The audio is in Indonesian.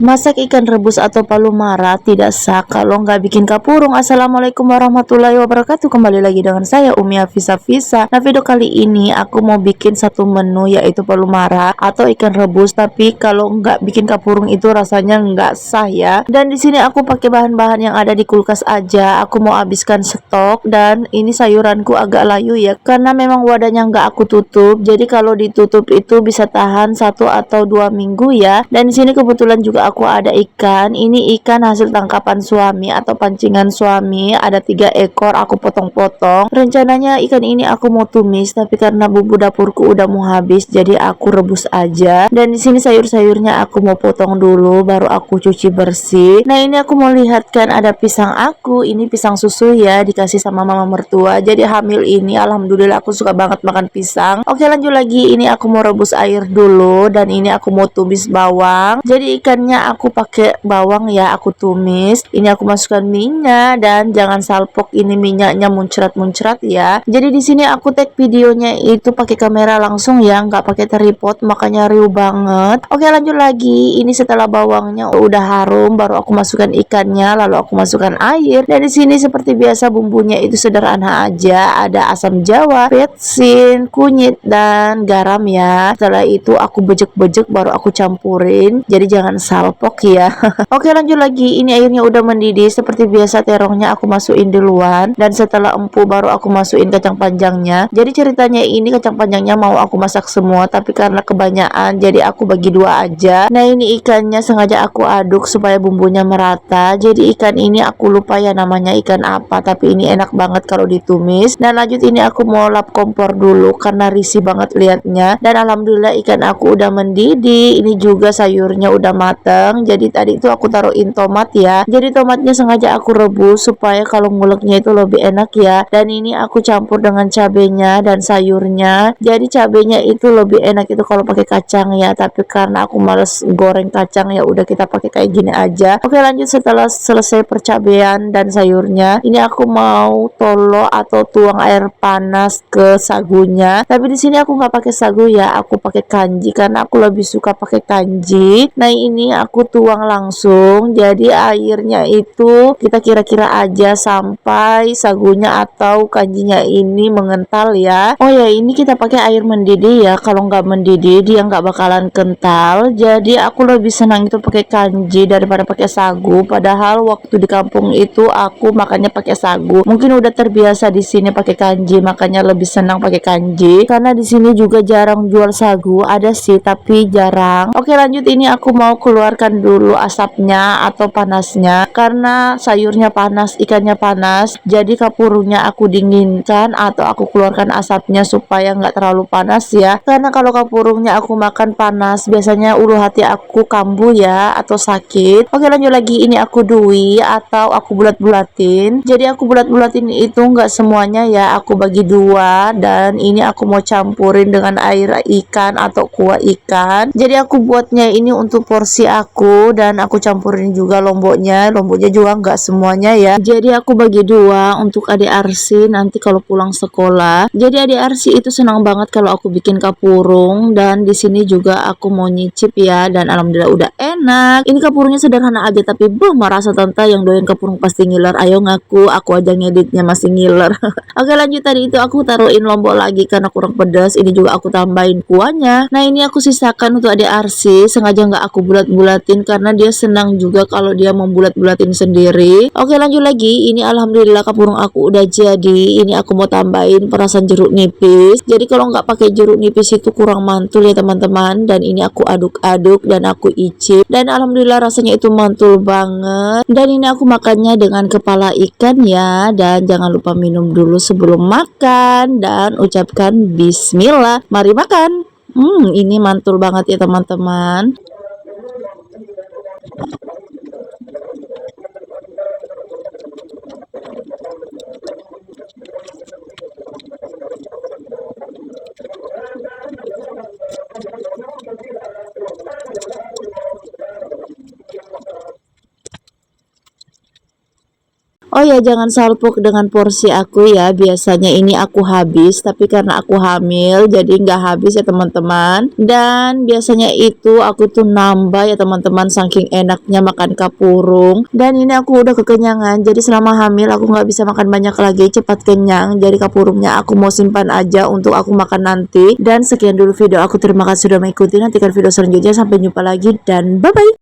Masak ikan rebus atau palu mara tidak sah kalau nggak bikin kapurung. Assalamualaikum warahmatullahi wabarakatuh. Kembali lagi dengan saya Umi Hafisa Fisa. Nah, video kali ini aku mau bikin satu menu yaitu palu mara atau ikan rebus. Tapi kalau nggak bikin kapurung itu rasanya nggak sah ya. Dan di sini aku pakai bahan-bahan yang ada di kulkas aja. Aku mau habiskan stok dan ini sayuranku agak layu ya karena memang wadahnya nggak aku tutup. Jadi kalau ditutup itu bisa tahan 1 atau 2 minggu ya. Dan di sini kebetulan juga aku ada ikan. Ini ikan hasil tangkapan suami atau pancingan suami. Ada 3 ekor, aku potong-potong. Rencananya ikan ini aku mau tumis, tapi karena bumbu dapurku udah mau habis, jadi aku rebus aja. Dan di sini sayur-sayurnya aku mau potong dulu, baru aku cuci bersih. Nah, ini aku mau lihatkan ada pisang aku. Ini pisang susu ya, dikasih sama mama mertua. Jadi hamil ini, alhamdulillah aku suka banget makan pisang. Oke, lanjut lagi. Ini aku mau rebus air dulu, dan ini aku mau tumis bawang. Jadi ikannya aku pakai bawang ya, aku tumis. Ini aku masukkan minyak dan jangan salpok, ini minyaknya muncrat-muncrat ya. Jadi di sini aku tag videonya itu pakai kamera langsung ya, nggak pakai tripod, makanya riuh banget. Oke, lanjut lagi. Ini setelah bawangnya udah harum, baru aku masukkan ikannya, lalu aku masukkan air. Dan di sini seperti biasa bumbunya itu sederhana aja, ada asam jawa, petsin, kunyit dan garam ya. Setelah itu aku bejek-bejek baru aku campurin. Jadi jangan salpok ya. Oke, lanjut lagi. Ini airnya udah mendidih. Seperti biasa terongnya aku masukin duluan, dan setelah empuk baru aku masukin kacang panjangnya. Jadi ceritanya ini kacang panjangnya mau aku masak semua, tapi karena kebanyakan jadi aku bagi 2 aja. Nah, ini ikannya sengaja aku aduk supaya bumbunya merata. Jadi ikan ini aku lupa ya namanya ikan apa, tapi ini enak banget kalau ditumis. Dan lanjut ini aku mau lap kompor dulu karena risih banget liatnya. Dan alhamdulillah ikan aku udah mendidih. Ini juga sayurnya udah mateng. Jadi tadi itu aku taruhin tomat ya. Jadi tomatnya sengaja aku rebus supaya kalau nguleknya itu lebih enak ya. Dan ini aku campur dengan cabenya dan sayurnya. Jadi cabenya itu lebih enak itu kalau pakai kacang ya. Tapi karena aku males goreng kacang ya udah kita pakai kayak gini aja. Oke, lanjut setelah selesai percabean dan sayurnya, ini aku mau tolo atau tuang air panas ke sagunya. Tapi di sini aku nggak pakai sagu ya, aku pakai kanji karena aku lebih suka pakai kanji. Nah, ini aku tuang langsung. Jadi airnya itu kita kira-kira aja sampai sagunya atau kanjinya ini mengental ya. Oh ya, ini kita pakai air mendidih ya. Kalau nggak mendidih dia nggak bakalan kental. Jadi aku lebih senang itu pakai kanji daripada pakai sagu. Padahal waktu di kampung itu aku makannya pakai sagu. Mungkin udah terbiasa di sini pakai kanji, makanya lebih senang pakai kanji. Karena di sini juga jarang jual sagu, ada sih tapi jarang. Oke, lanjut ini aku mau keluarkan dulu asapnya atau panasnya karena sayurnya panas, ikannya panas. Jadi kapurungnya aku dinginkan atau aku keluarkan asapnya supaya nggak terlalu panas ya. Karena kalau kapurungnya aku makan panas, biasanya ulu hati aku kambuh ya atau sakit. Oke, lanjut lagi ini aku dui atau aku bulat-bulatin. Jadi aku bulat-bulatin itu nggak semuanya ya, aku bagi 2 dan ini aku mau campurin dengan air ikan atau kuah ikan. Jadi aku buatnya ini untuk porsi aku dan aku campurin juga lomboknya. Lomboknya juga nggak semuanya ya. Jadi aku bagi 2 untuk adik Arsi nanti kalau pulang sekolah. Jadi adik Arsi itu senang banget kalau aku bikin kapurung, dan di sini juga aku mau nyicip ya, dan alhamdulillah udah enak. Ini kapurungnya sederhana aja tapi merasa tante yang doyan kapurung pasti ngiler. Ayo ngaku, aku aja ngeditnya masih ngiler. Oke, lanjut tadi itu aku taruhin lombok lagi karena kurang pedas. Ini juga aku tambahin kuahnya. Nah, ini aku sisakan untuk adik Arsi, sengaja nggak aku bulat-bulatin karena dia senang juga kalau dia membulat-bulatin sendiri. Oke, lanjut lagi. Ini alhamdulillah kapurung aku udah jadi. Ini aku mau tambahin perasan jeruk nipis. Jadi kalau nggak pakai jeruk nipis itu kurang mantul ya teman-teman. Dan ini aku aduk-aduk dan aku icip. Dan alhamdulillah rasanya itu mantul banget. Dan ini aku makannya dengan kepala ikan ya. Dan jangan lupa minum dulu sebelum makan dan ucapkan bismillah. Mari makan. Ini mantul banget ya teman-teman. Oh ya, jangan salpok dengan porsi aku ya. Biasanya ini aku habis, tapi karena aku hamil jadi nggak habis ya teman-teman. Dan biasanya itu aku tuh nambah ya teman-teman, saking enaknya makan kapurung. Dan ini aku udah kekenyangan, jadi selama hamil aku nggak bisa makan banyak lagi, cepat kenyang. Jadi kapurungnya aku mau simpan aja untuk aku makan nanti. Dan sekian dulu video aku, terima kasih sudah mengikuti. Nantikan video selanjutnya, sampai jumpa lagi dan bye bye.